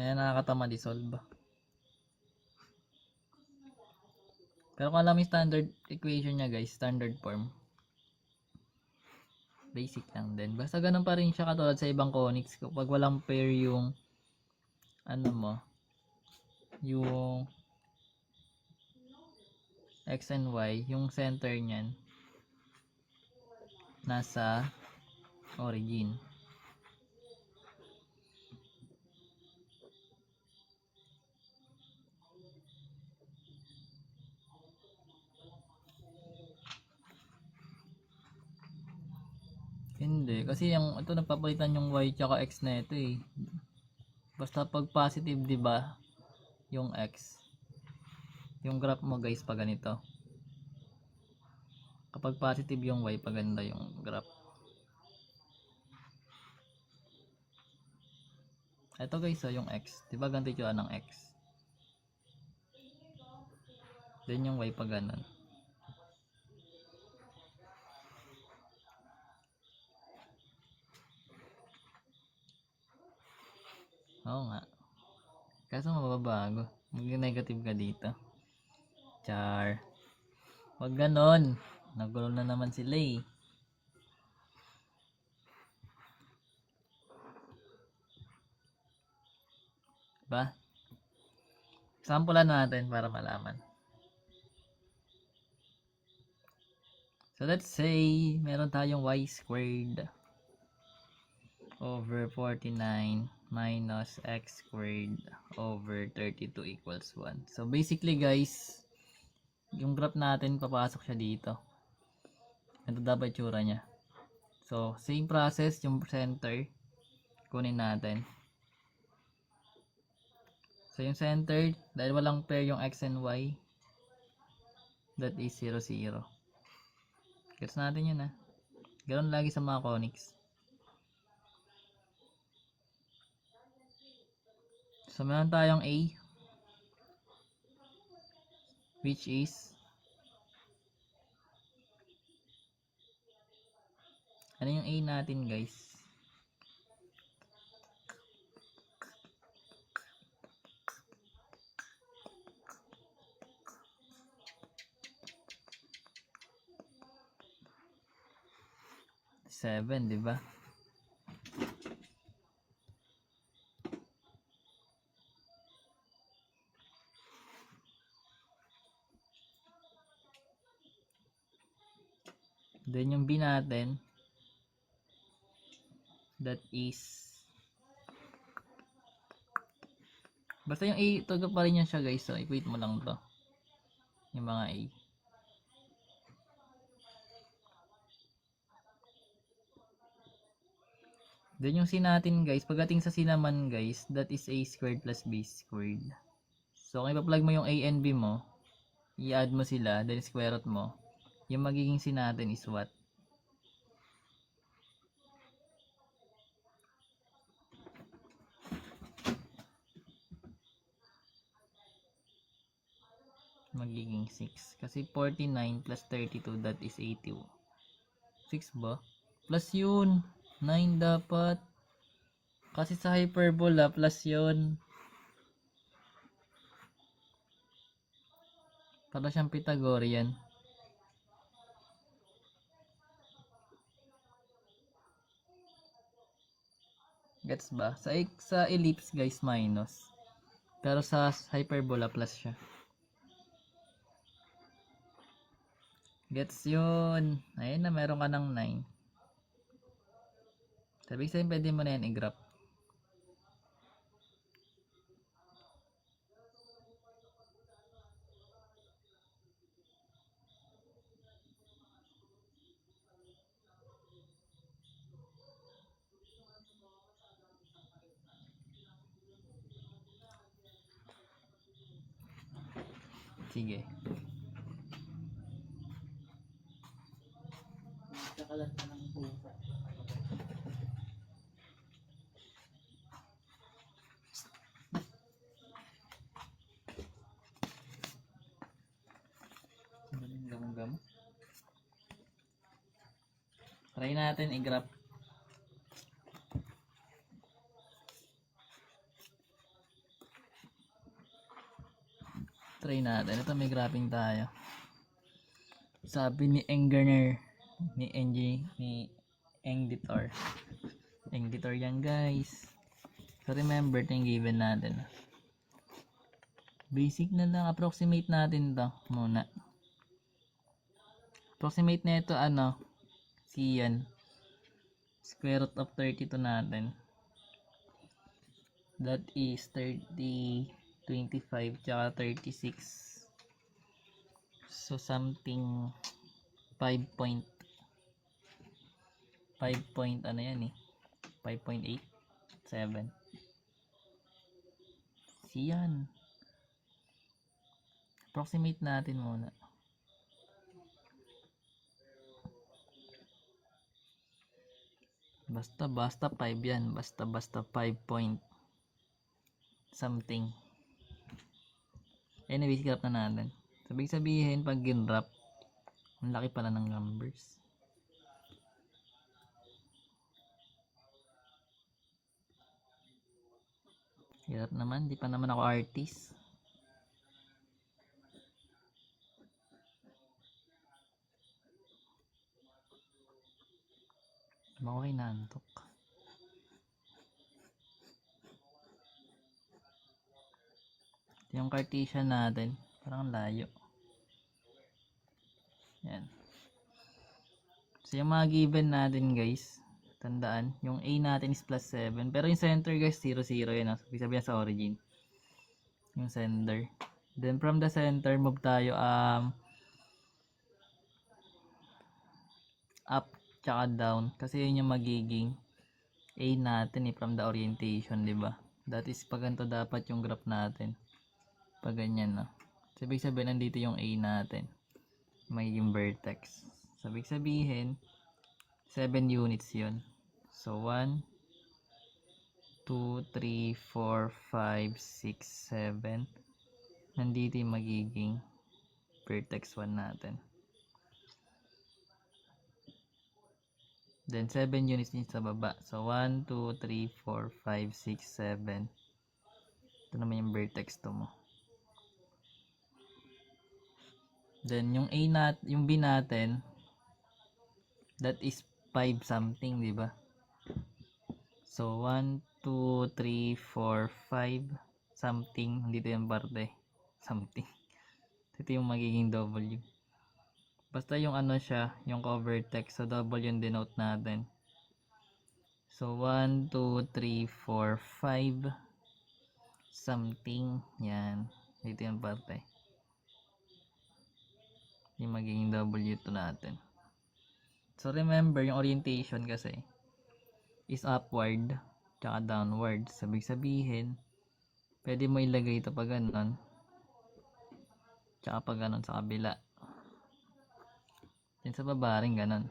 Kaya nakakatama di-solve. Pero kung alam yung standard equation niya guys, standard form, basic lang din. Basta ganun pa rin siya katulad sa ibang conics. Kapag walang pair yung ano mo, yung x and y, yung center niyan nasa origin. Hindi, kasi yung ito nagpapalitan yung y tsaka x na ito eh. Basta pag positive, 'di ba? Yung x. Yung graph mo guys pag ganito. Kapag positive yung y, pag ganito yung graph. Ito guys, yung x. 'Di ba ganito yung ng x? Then yung y pag ganun. Oo nga. Kaso mababago. Mag-negative ka dito. Char. Wag ganon. Nagulo na naman sila eh. Diba? Sampulan natin para malaman. So let's say, meron tayong y squared over 49 minus x squared over 32 equals 1. So basically guys, yung graph natin papasok siya dito. Ito dapat itsura niya. So same process, yung center kunin natin. So yung center, dahil walang pair yung x and y, that is 0, 0. Gets natin yun ha. Ganoon lagi sa mga conics. So meron tayong a, which is ano yung a natin guys? Seven, di ba? Then yung b natin, that is, basta yung a, tuga pa rin yan siya guys. So equate mo lang to, yung mga a. Then yung c natin guys, pagdating sa c naman guys, that is a squared plus b squared. So kung ipa-plug mo yung a and b mo, i-add mo sila, then square root mo, yung magiging c natin is what? Magiging 6. Kasi 49 plus 32, that is 82. 6 ba? Plus yun. 9 dapat. Kasi sa hyperbola, plus yun. Para siyang Pythagorean. Gets ba? Sa ellipse guys, minus. Pero sa hyperbola, plus siya. Gets yun. Ayun na, meron ka ng 9. Sabi ko sa'yo, pwede mo na yan i-graph. Sige. Kakalat na ng pusa. Gam-gam. Try natin i-graph. Try natin. Ito may graphing tayo. Sabi ni Engerner, ni Engditor. Engditor yan guys. So remember, ito yung given natin. Basic na lang. Approximate natin to muna. Approximate na ito ano. C yan. Square root of 32 natin. That is 30, 25, tsaka 36. So something 5 point ano yan eh. 5.87. Siyan. Approximate natin muna. Basta 5 yan. Basta 5 point something. Anyway, graph na natin. Sabihin pag ginrap, ang laki pala ng numbers. Hirap naman, di pa naman ako artist. Makoy nantok. Yung Cartesian natin, parang layo. Yan. So yung mga given natin guys, tandaan, yung A natin is plus 7. Pero yung center guys, 0, 0 yun. Ibig sabihin sa origin. Yung center. Then from the center, move tayo up tsaka down. Kasi yun yung magiging A natin from the orientation, di ba? That is pag ganito dapat yung graph natin. Pag ganyan no. So ibig sabihin nandito yung A natin. Magiging vertex. So ibig sabihin 7 units yun. So 1 2 3 4 5 6 7. Nandito yung magiging vertex 1 natin. Then 7 units din sa baba. So 1 2 3 4 5 6 7. Ito naman yung vertex 2 mo. Then yung yung B natin, that is 5 something, di ba? So 1 2 3 4 5 something, dito yung parte something. Ito yung magiging W. Basta yung ano siya, yung cover text, so W yung denote natin. So 1 2 3 4 5 something, yan. Dito yung parte. Yung magiging W2 natin. So remember, yung orientation kasi is upward tsaka downward. Sabig sabihin, pwede mo ilagay ito pag ganon tsaka pag ganon sa kabila. Yan sa baba rin ganon.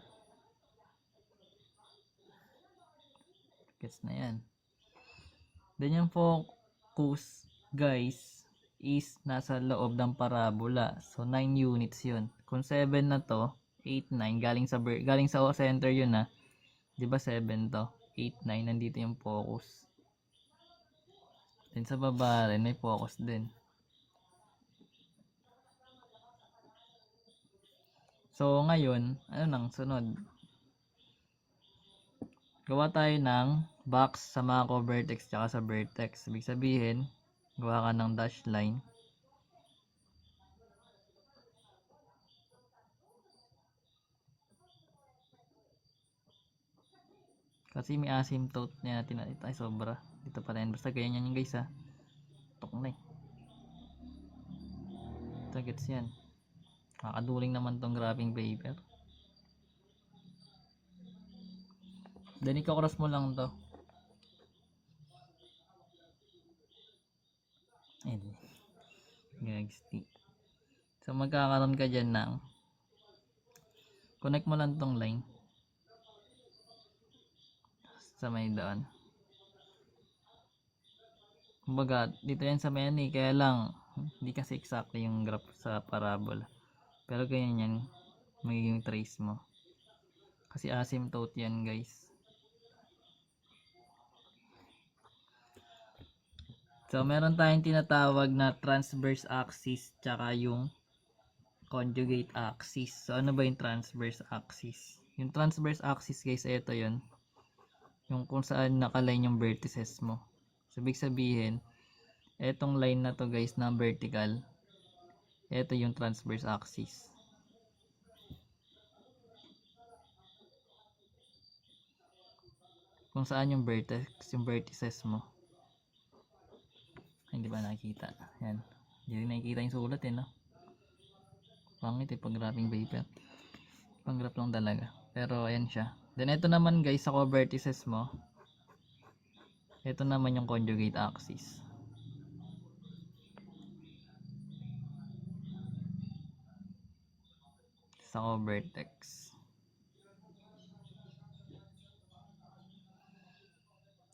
Gets na yan. Then yung focus guys is nasa loob ng parabola. So 9 units yun. Kung 7 na to, 8, 9 galing sa center yun na. 'Di ba 7 to? 8, 9 nandito yung focus. Then sa baba rin may focus din. So ngayon, ano nang sunod? Gawa tayo ng box sa mga co-vertex tsaka sa vertex. Ibig sabihin, gawa ka ng dash line. Kasi may asymptote niya natin ay sobra. Dito pa rin. Basta ganyan yan guys ha. Tok na eh. Ito gets yan. Nakakaduling naman tong graphing paper. Then iko-cross mo lang to. Ayun. Gagsti. So magkakaroon ka dyan ng connect mo lang tong line sa may doon. Kumbaga, dito yan sa may ani, kaya lang hindi kasi exactly yung graph sa parabola. Pero ganyan yan, magiging trace mo. Kasi asymptote yan guys. So, meron tayong tinatawag na transverse axis tsaka yung conjugate axis. So, ano ba yung transverse axis? Yung transverse axis guys, ito yun. Yung kung saan nakaline yung vertices mo. So, ibig sabihin, etong line na to guys na vertical, ito yung transverse axis. Kung saan yung vertex, yung vertices mo. Hindi ba nakikita? Yan. Hindi rin nakikita yung sulat no? Pangit pag graphing paper. Pang graph lang talaga. Pero ayan siya. Then ito naman guys sa co-vertices mo. Ito naman yung conjugate axis. Sa co-vertex.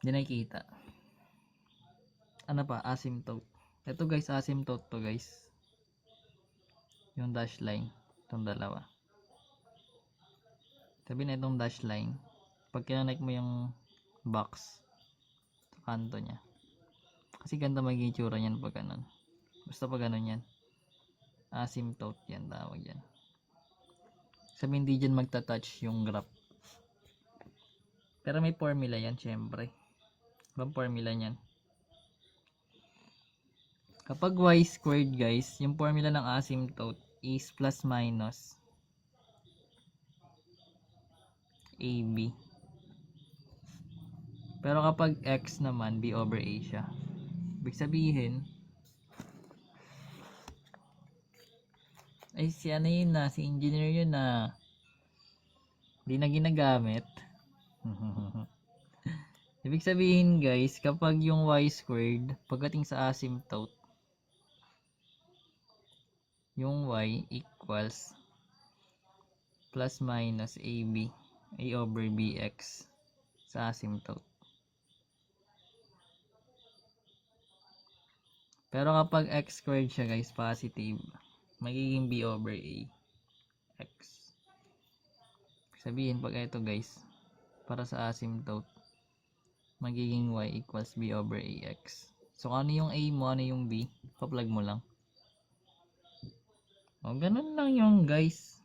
Hindi nakikita. Ano pa? Asymptote. Ito guys, asymptote to guys. Yung dash line. Itong dalawa. Sabi na itong dash line. Pag kinonect mo yung box sa kanto niya. Kasi ganda magiging itsura niyan pag ganun. Basta pag ganun yan. Asymptote yan tawag yan. Sabi hindi dyan magta-touch yung graph. Pero may formula yan syempre. Ibang formula niyan. Kapag y squared guys, yung formula ng asymptote is plus minus AB. Pero kapag x naman, b over a siya. Ibig sabihin, ay si ano yun na, si engineer yun na hindi na ginagamit. Ibig sabihin guys, kapag yung y squared, pagdating sa asymptote, yung y equals plus minus AB, a over bx sa asymptote. Pero kapag x squared siya guys, positive, magiging b over a x. Sabihin pag ito guys, para sa asymptote, magiging y equals b over ax. So ano yung a mo, ano yung b, pa-plug mo lang. O ganun lang yung guys.